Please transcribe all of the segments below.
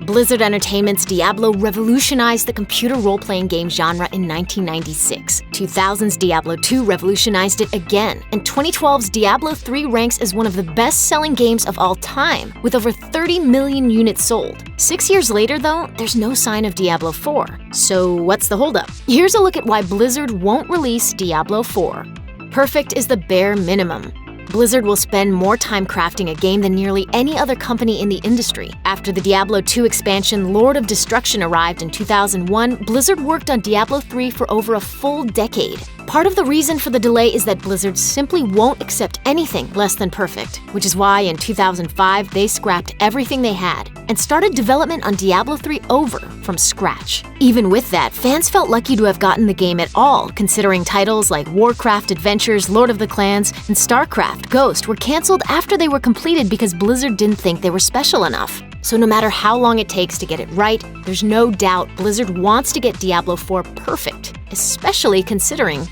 Blizzard Entertainment's Diablo revolutionized the computer role-playing game genre in 1996. 2000's Diablo II revolutionized it again, and 2012's Diablo III ranks as one of the best-selling games of all time, with over 30 million units sold. 6 years later, though, there's no sign of Diablo IV. So what's the holdup? Here's a look at why Blizzard won't release Diablo IV. Perfect is the bare minimum. Blizzard will spend more time crafting a game than nearly any other company in the industry. After the Diablo II expansion Lord of Destruction arrived in 2001, Blizzard worked on Diablo III for over a full decade. Part of the reason for the delay is that Blizzard simply won't accept anything less than perfect, which is why in 2005 they scrapped everything they had and started development on Diablo III over from scratch. Even with that, fans felt lucky to have gotten the game at all, considering titles like Warcraft Adventures, Lord of the Clans, and StarCraft Ghost were canceled after they were completed because Blizzard didn't think they were special enough. So no matter how long it takes to get it right, there's no doubt Blizzard wants to get Diablo IV perfect, especially considering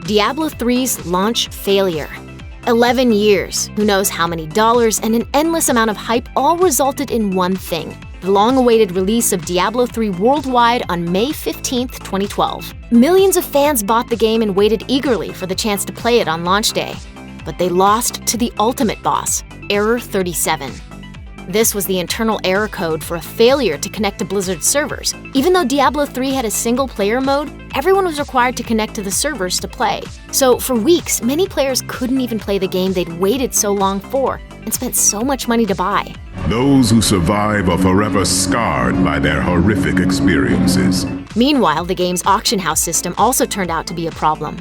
Diablo III's launch failure. 11 years, who knows how many dollars, and an endless amount of hype all resulted in one thing: the long-awaited release of Diablo III worldwide on May 15, 2012. Millions of fans bought the game and waited eagerly for the chance to play it on launch day. But they lost to the ultimate boss, Error 37. This was the internal error code for a failure to connect to Blizzard's servers. Even though Diablo III had a single-player mode, everyone was required to connect to the servers to play. So for weeks, many players couldn't even play the game they'd waited so long for and spent so much money to buy. Those who survive are forever scarred by their horrific experiences. Meanwhile, the game's auction house system also turned out to be a problem.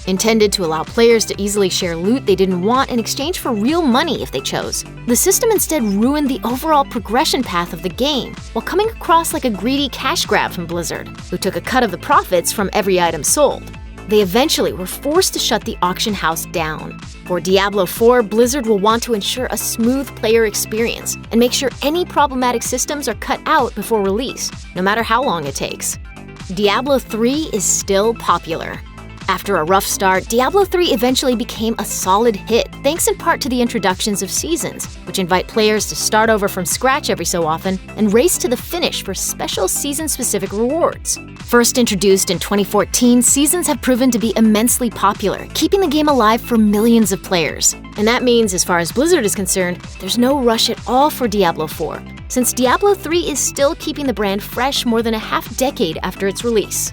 Intended to allow players to easily share loot they didn't want in exchange for real money if they chose, the system instead ruined the overall progression path of the game, while coming across like a greedy cash grab from Blizzard, who took a cut of the profits from every item sold. They eventually were forced to shut the auction house down. For Diablo IV, Blizzard will want to ensure a smooth player experience and make sure any problematic systems are cut out before release, no matter how long it takes. Diablo III is still popular. After a rough start, Diablo III eventually became a solid hit, thanks in part to the introductions of seasons, which invite players to start over from scratch every so often and race to the finish for special season-specific rewards. First introduced in 2014, seasons have proven to be immensely popular, keeping the game alive for millions of players. And that means, as far as Blizzard is concerned, there's no rush at all for Diablo IV, since Diablo III is still keeping the brand fresh more than a half-decade after its release.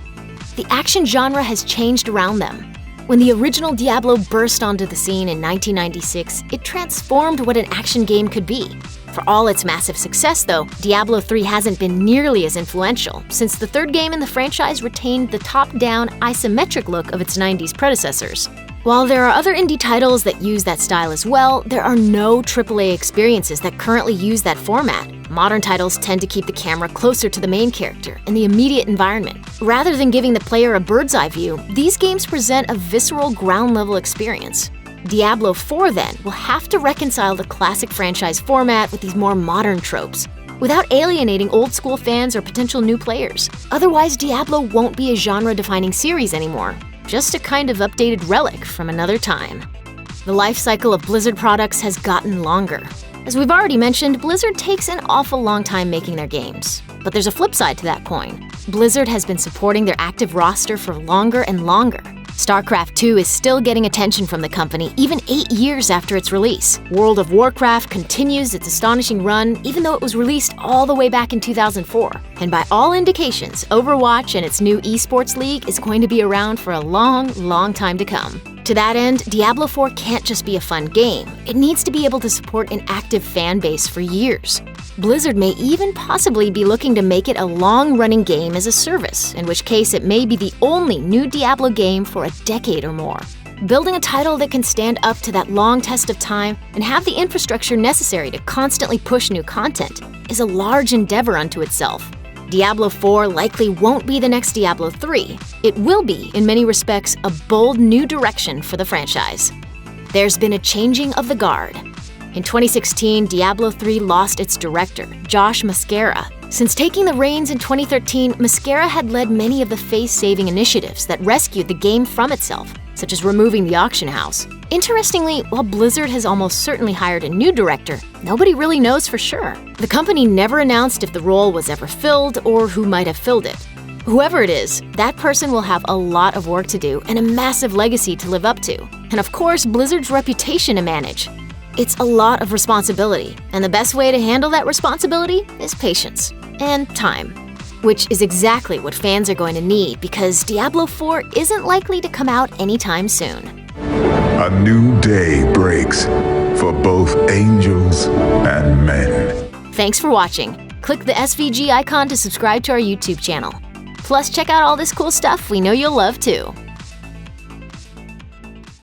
The action genre has changed around them. When the original Diablo burst onto the scene in 1996, it transformed what an action game could be. For all its massive success, though, Diablo III hasn't been nearly as influential, since the third game in the franchise retained the top-down, isometric look of its 90s predecessors. While there are other indie titles that use that style as well, there are no AAA experiences that currently use that format. Modern titles tend to keep the camera closer to the main character and the immediate environment. Rather than giving the player a bird's-eye view, these games present a visceral ground-level experience. Diablo IV, then, will have to reconcile the classic franchise format with these more modern tropes, without alienating old-school fans or potential new players. Otherwise, Diablo won't be a genre-defining series anymore, just a kind of updated relic from another time. The life cycle of Blizzard products has gotten longer. As we've already mentioned, Blizzard takes an awful long time making their games. But there's a flip side to that coin. Blizzard has been supporting their active roster for longer and longer. StarCraft II is still getting attention from the company even 8 years after its release. World of Warcraft continues its astonishing run even though it was released all the way back in 2004. And by all indications, Overwatch and its new esports league is going to be around for a long, long time to come. To that end, Diablo IV can't just be a fun game. It needs to be able to support an active fan base for years. Blizzard may even possibly be looking to make it a long-running game as a service, in which case it may be the only new Diablo game for a decade or more. Building a title that can stand up to that long test of time and have the infrastructure necessary to constantly push new content is a large endeavor unto itself. Diablo IV likely won't be the next Diablo III. It will be, in many respects, a bold new direction for the franchise. There's been a changing of the guard. In 2016, Diablo III lost its director, Josh Mascara. Since taking the reins in 2013, Mascara had led many of the face-saving initiatives that rescued the game from itself, such as removing the auction house. Interestingly, while Blizzard has almost certainly hired a new director, nobody really knows for sure. The company never announced if the role was ever filled or who might have filled it. Whoever it is, that person will have a lot of work to do and a massive legacy to live up to. And of course, Blizzard's reputation to manage. It's a lot of responsibility, and the best way to handle that responsibility is patience and time, which is exactly what fans are going to need because Diablo IV isn't likely to come out anytime soon. A new day breaks for both angels and men. Thanks for watching. Click the SVG icon to subscribe to our YouTube channel. Plus, check out all this cool stuff we know you'll love too.